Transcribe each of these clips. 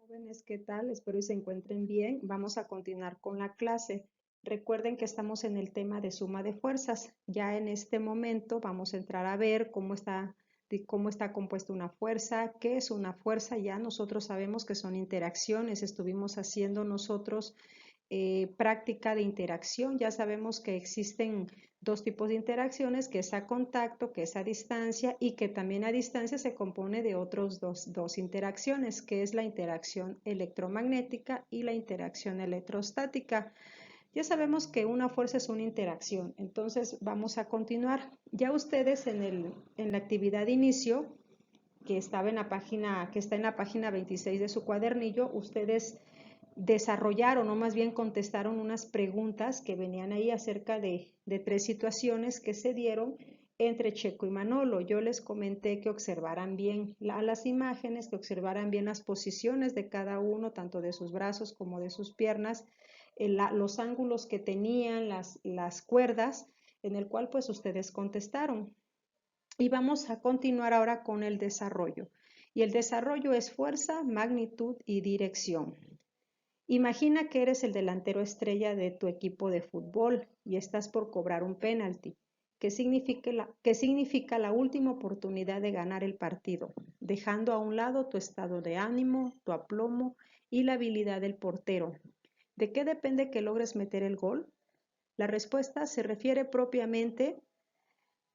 Jóvenes, ¿qué tal? Espero y se encuentren bien. Vamos a continuar con la clase. Recuerden que estamos en el tema de suma de fuerzas. Ya en este momento vamos a entrar a ver cómo está compuesta una fuerza, qué es una fuerza. Ya nosotros sabemos que son interacciones. Estuvimos haciendo nosotros práctica de interacción. Ya sabemos que existen dos tipos de interacciones, que es a contacto, que es a distancia, y que también a distancia se compone de otros dos interacciones, que es la interacción electromagnética y la interacción electrostática. Ya sabemos que una fuerza es una interacción, entonces vamos a continuar. Ya ustedes en la actividad de inicio, que estaba en la página, que está en la página 26 de su cuadernillo, ustedes desarrollaron o más bien contestaron unas preguntas que venían ahí acerca de tres situaciones que se dieron entre Checo y Manolo. Yo les comenté que observaran bien las imágenes, que observaran bien las posiciones de cada uno, tanto de sus brazos como de sus piernas, los ángulos que tenían, las cuerdas, en el cual pues ustedes contestaron. Y vamos a continuar ahora con el desarrollo. Y el desarrollo es fuerza, magnitud y dirección. Imagina que eres el delantero estrella de tu equipo de fútbol y estás por cobrar un penalti, que significa la última oportunidad de ganar el partido, dejando a un lado tu estado de ánimo, tu aplomo y la habilidad del portero. ¿De qué depende que logres meter el gol? La respuesta se refiere propiamente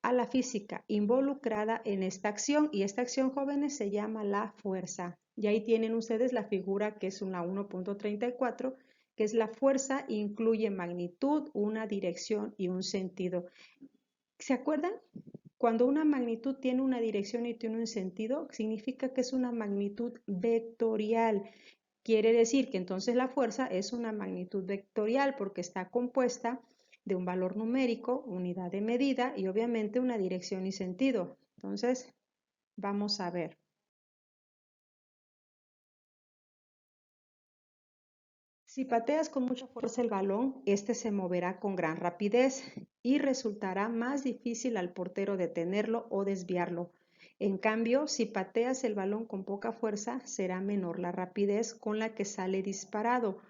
a la física involucrada en esta acción, y esta acción, jóvenes, se llama la fuerza. Y ahí tienen ustedes la figura que es una 1.34, que es la fuerza, incluye magnitud, una dirección y un sentido. ¿Se acuerdan? Cuando una magnitud tiene una dirección y tiene un sentido, significa que es una magnitud vectorial. Quiere decir que entonces la fuerza es una magnitud vectorial porque está compuesta de un valor numérico, unidad de medida y obviamente una dirección y sentido. Entonces, vamos a ver. Si pateas con mucha fuerza el balón, este se moverá con gran rapidez y resultará más difícil al portero detenerlo o desviarlo. En cambio, si pateas el balón con poca fuerza, será menor la rapidez con la que sale disparado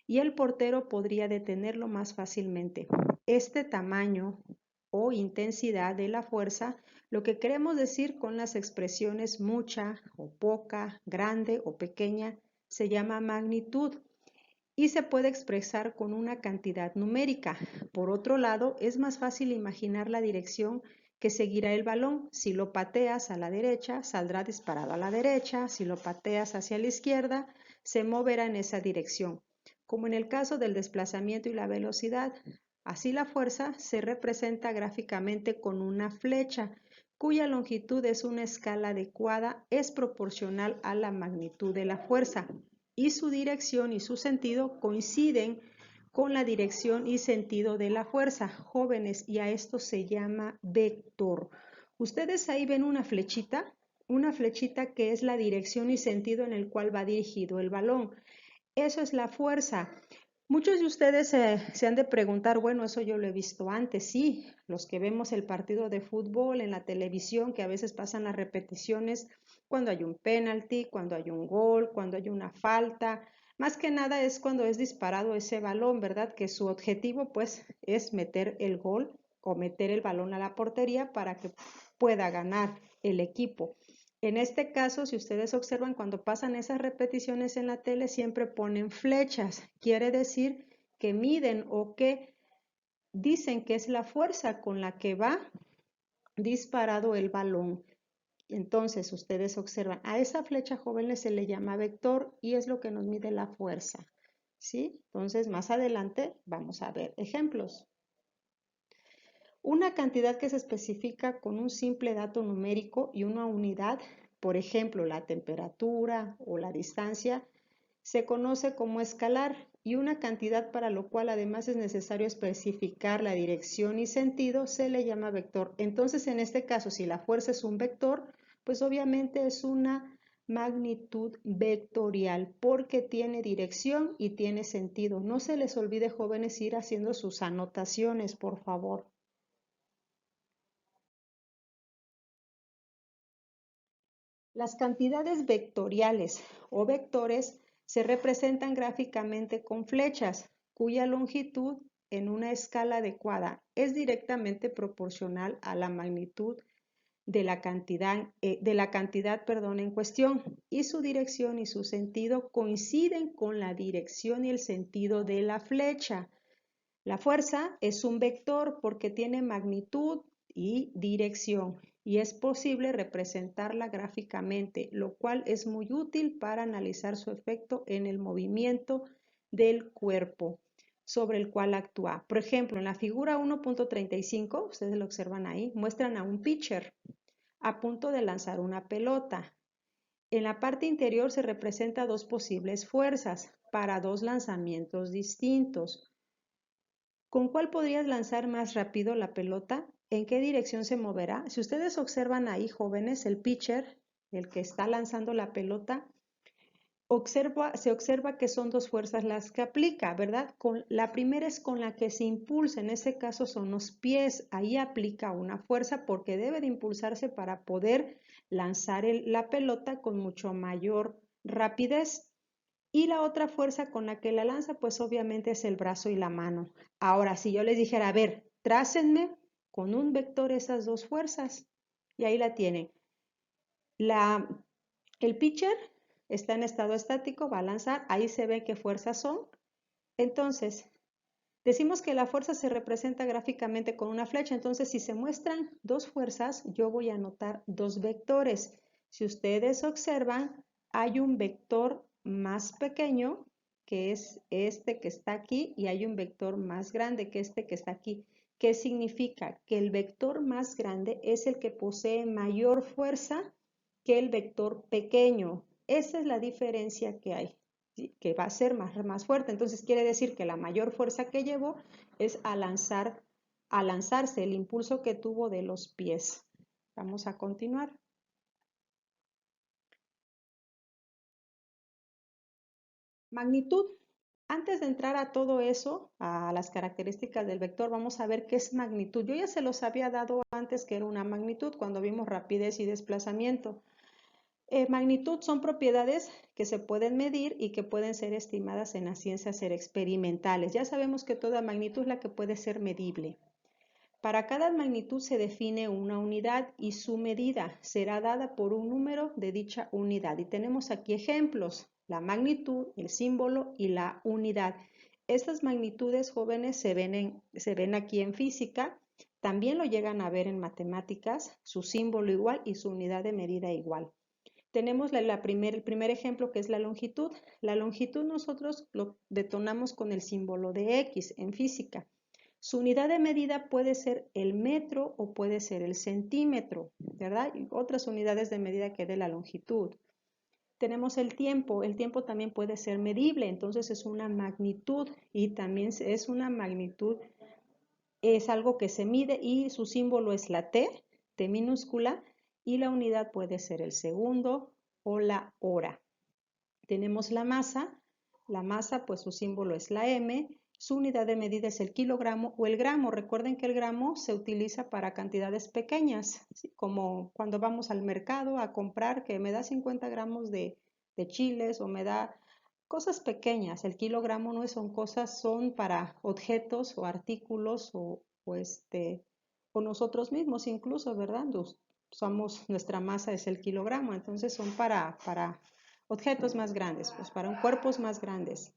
y el portero podría detenerlo más fácilmente. Este tamaño o intensidad de la fuerza, lo que queremos decir con las expresiones mucha o poca, grande o pequeña, se llama magnitud y se puede expresar con una cantidad numérica. Por otro lado, es más fácil imaginar la dirección que seguirá el balón. Si lo pateas a la derecha, saldrá disparado a la derecha. Si lo pateas hacia la izquierda, se moverá en esa dirección. Como en el caso del desplazamiento y la velocidad, así la fuerza se representa gráficamente con una flecha, cuya longitud es una escala adecuada, es proporcional a la magnitud de la fuerza y su dirección y su sentido coinciden con la dirección y sentido de la fuerza, jóvenes, y a esto se llama vector. Ustedes ahí ven una flechita que es la dirección y sentido en el cual va dirigido el balón. Eso es la fuerza. Muchos de ustedes se han de preguntar, bueno, eso yo lo he visto antes, sí, los que vemos el partido de fútbol en la televisión, que a veces pasan las repeticiones cuando hay un penalti, cuando hay un gol, cuando hay una falta, más que nada es cuando es disparado ese balón, ¿verdad? Que su objetivo pues es meter el gol o meter el balón a la portería para que pueda ganar el equipo. En este caso, si ustedes observan, cuando pasan esas repeticiones en la tele, siempre ponen flechas. Quiere decir que miden o que dicen que es la fuerza con la que va disparado el balón. Entonces, ustedes observan, a esa flecha, jóvenes, se le llama vector y es lo que nos mide la fuerza. ¿Sí? Entonces, más adelante vamos a ver ejemplos. Una cantidad que se especifica con un simple dato numérico y una unidad, por ejemplo, la temperatura o la distancia, se conoce como escalar, y una cantidad para lo cual además es necesario especificar la dirección y sentido se le llama vector. Entonces, en este caso, si la fuerza es un vector, pues obviamente es una magnitud vectorial porque tiene dirección y tiene sentido. No se les olvide, jóvenes, ir haciendo sus anotaciones, por favor. Las cantidades vectoriales o vectores Se representan gráficamente con flechas, cuya longitud en una escala adecuada es directamente proporcional a la magnitud de la cantidad, en cuestión, y su dirección y su sentido coinciden con la dirección y el sentido de la flecha. La fuerza es un vector porque tiene magnitud y dirección y es posible representarla gráficamente, lo cual es muy útil para analizar su efecto en el movimiento del cuerpo sobre el cual actúa. Por ejemplo, en la figura 1.35, ustedes lo observan ahí, muestran a un pitcher a punto de lanzar una pelota. En la parte interior se representa dos posibles fuerzas para dos lanzamientos distintos. ¿Con cuál podrías lanzar más rápido la pelota? ¿En qué dirección se moverá? Si ustedes observan ahí, jóvenes, el pitcher, el que está lanzando la pelota, se observa que son dos fuerzas las que aplica, ¿verdad? La primera es con la que se impulsa, en ese caso son los pies, ahí aplica una fuerza porque debe de impulsarse para poder lanzar la pelota con mucho mayor rapidez. Y la otra fuerza con la que la lanza, pues obviamente es el brazo y la mano. Ahora, si yo les dijera, a ver, trácenme con un vector esas dos fuerzas, y ahí la tienen. El pitcher está en estado estático, va a lanzar, ahí se ve qué fuerzas son. Entonces, decimos que la fuerza se representa gráficamente con una flecha, entonces si se muestran dos fuerzas, yo voy a anotar dos vectores. Si ustedes observan, hay un vector más pequeño, que es este que está aquí, y hay un vector más grande, que es este que está aquí. ¿Qué significa? Que el vector más grande es el que posee mayor fuerza que el vector pequeño. Esa es la diferencia que hay, que va a ser más fuerte. Entonces quiere decir que la mayor fuerza que llevó es a lanzarse, el impulso que tuvo de los pies. Vamos a continuar. Magnitud. Antes de entrar a todo eso, a las características del vector, vamos a ver qué es magnitud. Yo ya se los había dado antes que era una magnitud cuando vimos rapidez y desplazamiento. Magnitud son propiedades que se pueden medir y que pueden ser estimadas en la ciencia ser experimentales. Ya sabemos que toda magnitud es la que puede ser medible. Para cada magnitud se define una unidad y su medida será dada por un número de dicha unidad. Y tenemos aquí ejemplos, la magnitud, el símbolo y la unidad. Estas magnitudes, jóvenes, se ven aquí en física, también lo llegan a ver en matemáticas, su símbolo igual y su unidad de medida igual. Tenemos el primer ejemplo que es la longitud. La longitud nosotros lo detonamos con el símbolo de X en física. Su unidad de medida puede ser el metro o puede ser el centímetro, ¿verdad? Y otras unidades de medida que de la longitud. Tenemos el tiempo también puede ser medible, entonces es una magnitud y también es una magnitud, es algo que se mide y su símbolo es la T minúscula, y la unidad puede ser el segundo o la hora. Tenemos la masa pues su símbolo es la M, su unidad de medida es el kilogramo o el gramo. Recuerden que el gramo se utiliza para cantidades pequeñas, ¿sí? Como cuando vamos al mercado a comprar que me da 50 gramos de chiles o me da cosas pequeñas. El kilogramo no son cosas, son para objetos o artículos o nosotros mismos incluso, ¿verdad? Nuestra masa es el kilogramo, entonces son para objetos más grandes, pues para cuerpos más grandes.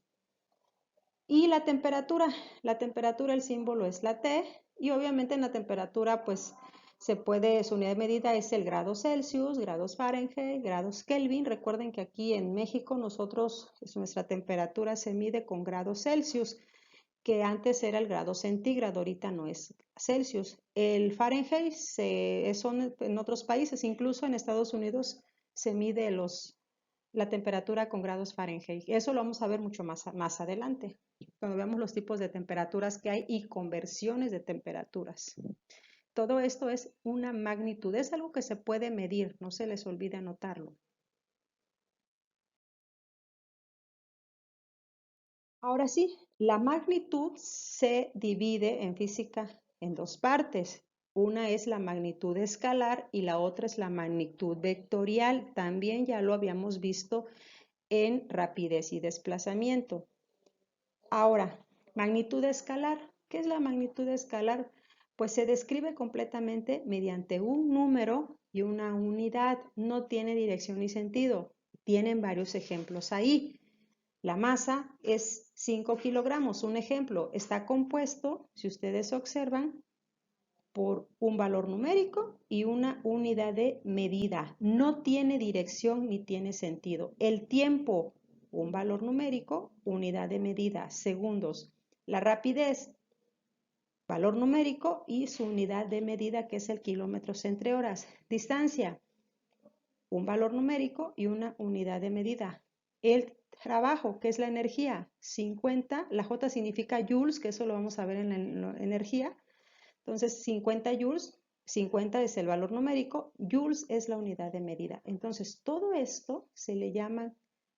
Y la temperatura, el símbolo es la T, y obviamente en la temperatura pues su unidad de medida es el grado Celsius, grados Fahrenheit, grados Kelvin. Recuerden que aquí en México nuestra temperatura se mide con grados Celsius, que antes era el grado centígrado, ahorita no es Celsius. El Fahrenheit son en otros países, incluso en Estados Unidos se mide la temperatura con grados Fahrenheit. Eso lo vamos a ver mucho más adelante, cuando veamos los tipos de temperaturas que hay y conversiones de temperaturas. Todo esto es una magnitud, es algo que se puede medir, no se les olvide anotarlo. Ahora sí, la magnitud se divide en física en dos partes. Una es la magnitud escalar y la otra es la magnitud vectorial. También ya lo habíamos visto en rapidez y desplazamiento. Ahora, magnitud escalar. ¿Qué es la magnitud escalar? Pues se describe completamente mediante un número y una unidad. No tiene dirección ni sentido. Tienen varios ejemplos ahí. La masa es 5 kilogramos. Un ejemplo, está compuesto, si ustedes observan, por un valor numérico y una unidad de medida. No tiene dirección ni tiene sentido. El tiempo, un valor numérico, unidad de medida, segundos. La rapidez, valor numérico y su unidad de medida, que es el kilómetros entre horas. Distancia, un valor numérico y una unidad de medida. El trabajo, que es la energía, 50, la J significa joules, que eso lo vamos a ver en la energía. Entonces, 50 joules, 50 es el valor numérico, joules es la unidad de medida. Entonces, todo esto se le llama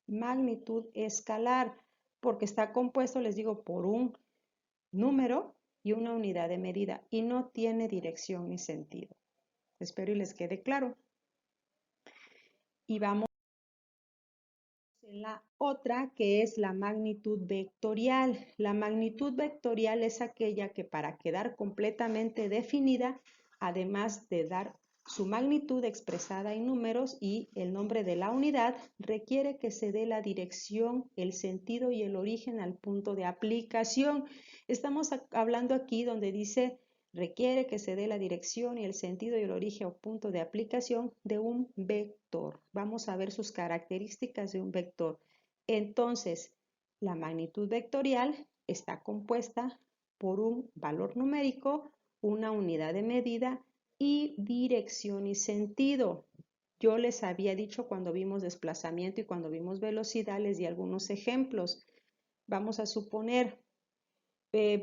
magnitud escalar, porque está compuesto, les digo, por un número y una unidad de medida, y no tiene dirección ni sentido. Espero y les quede claro. Y vamos a la otra, que es la magnitud vectorial. La magnitud vectorial es aquella que, para quedar completamente definida, además de dar su magnitud expresada en números y el nombre de la unidad, requiere que se dé la dirección, el sentido y el origen al punto de aplicación. Estamos hablando aquí donde dice requiere que se dé la dirección y el sentido y el origen o punto de aplicación de un vector. Vamos a ver sus características de un vector. Entonces, la magnitud vectorial está compuesta por un valor numérico, una unidad de medida y dirección y sentido. Yo les había dicho cuando vimos desplazamiento y cuando vimos velocidad, les di algunos ejemplos. Vamos a suponer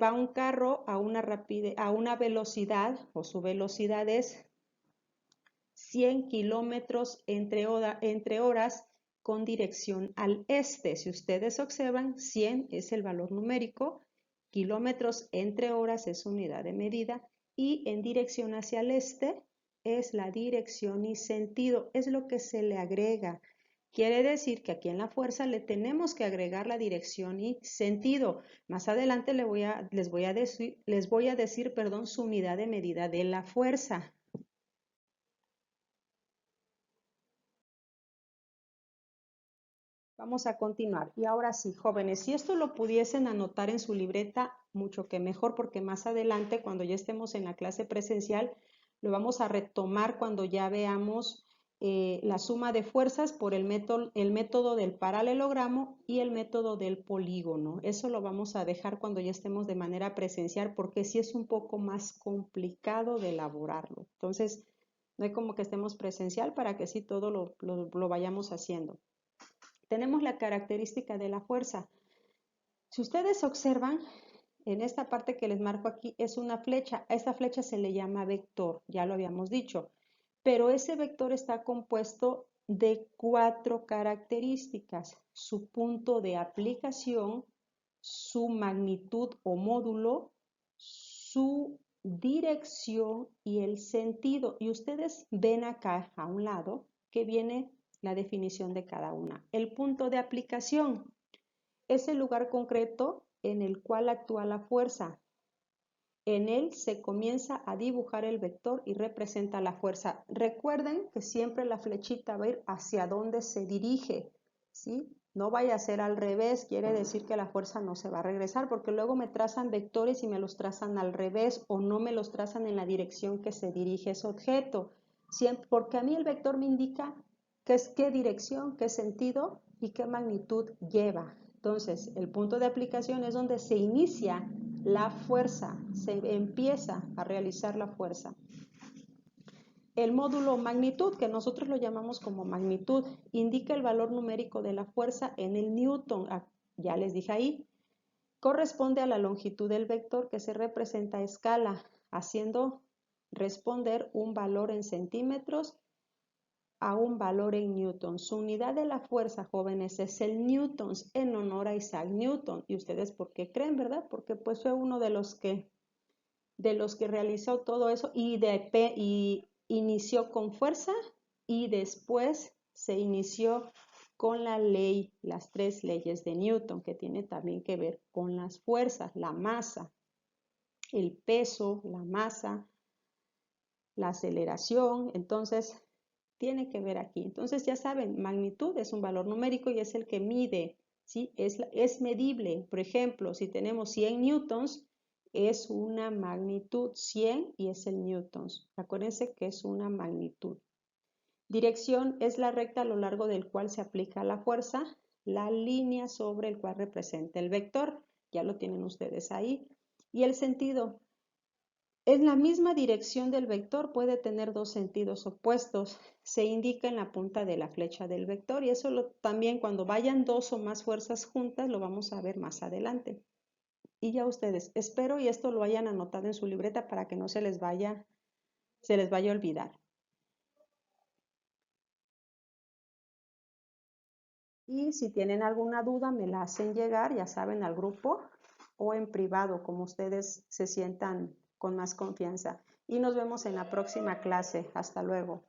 va un carro a una velocidad, o su velocidad es 100 kilómetros entre horas con dirección al este. Si ustedes observan, 100 es el valor numérico, kilómetros entre horas es unidad de medida y en dirección hacia el este es la dirección y sentido, es lo que se le agrega. Quiere decir que aquí en la fuerza le tenemos que agregar la dirección y sentido. Más adelante les voy a decir, su unidad de medida de la fuerza. Vamos a continuar. Y ahora sí, jóvenes, si esto lo pudiesen anotar en su libreta, mucho que mejor, porque más adelante, cuando ya estemos en la clase presencial, lo vamos a retomar cuando ya veamos la suma de fuerzas por el método del paralelogramo y el método del polígono. Eso lo vamos a dejar cuando ya estemos de manera presencial, porque sí es un poco más complicado de elaborarlo. Entonces, no hay como que estemos presencial para que sí todo lo vayamos haciendo. Tenemos la característica de la fuerza. Si ustedes observan, en esta parte que les marco aquí es una flecha. A esta flecha se le llama vector, ya lo habíamos dicho. Pero ese vector está compuesto de 4 características: su punto de aplicación, su magnitud o módulo, su dirección y el sentido. Y ustedes ven acá a un lado que viene la definición de cada una. El punto de aplicación es el lugar concreto en el cual actúa la fuerza. En él se comienza a dibujar el vector y representa la fuerza. Recuerden que siempre la flechita va a ir hacia donde se dirige, ¿sí? No vaya a ser al revés, quiere decir que la fuerza no se va a regresar, porque luego me trazan vectores y me los trazan al revés o no me los trazan en la dirección que se dirige ese objeto. Siempre, porque a mí el vector me indica qué dirección, qué sentido y qué magnitud lleva. Entonces, el punto de aplicación es donde se inicia la fuerza, se empieza a realizar la fuerza. El módulo magnitud, que nosotros lo llamamos como magnitud, indica el valor numérico de la fuerza en el newton. Ya les dije ahí. Corresponde a la longitud del vector que se representa a escala, haciendo responder un valor en centímetros a un valor en newton. Su unidad de la fuerza, jóvenes, es el newtons, en honor a Isaac Newton. ¿Y ustedes por qué creen, verdad? Porque pues fue uno de los que realizó todo eso y inició con fuerza y después se inició con la ley, las 3 leyes de Newton, que tiene también que ver con las fuerzas, la masa, el peso, la masa, la aceleración. Entonces, tiene que ver aquí. Entonces, ya saben, magnitud es un valor numérico y es el que mide, ¿sí? Es medible. Por ejemplo, si tenemos 100 newtons, es una magnitud 100 y es el newtons. Acuérdense que es una magnitud. Dirección es la recta a lo largo del cual se aplica la fuerza, la línea sobre el cual representa el vector. Ya lo tienen ustedes ahí. Y el sentido. En la misma dirección del vector puede tener dos sentidos opuestos. Se indica en la punta de la flecha del vector y eso también cuando vayan dos o más fuerzas juntas lo vamos a ver más adelante. Y ya ustedes, espero y esto lo hayan anotado en su libreta para que no se les vaya a olvidar. Y si tienen alguna duda me la hacen llegar, ya saben, al grupo o en privado, como ustedes se sientan con más confianza. Y nos vemos en la próxima clase. Hasta luego.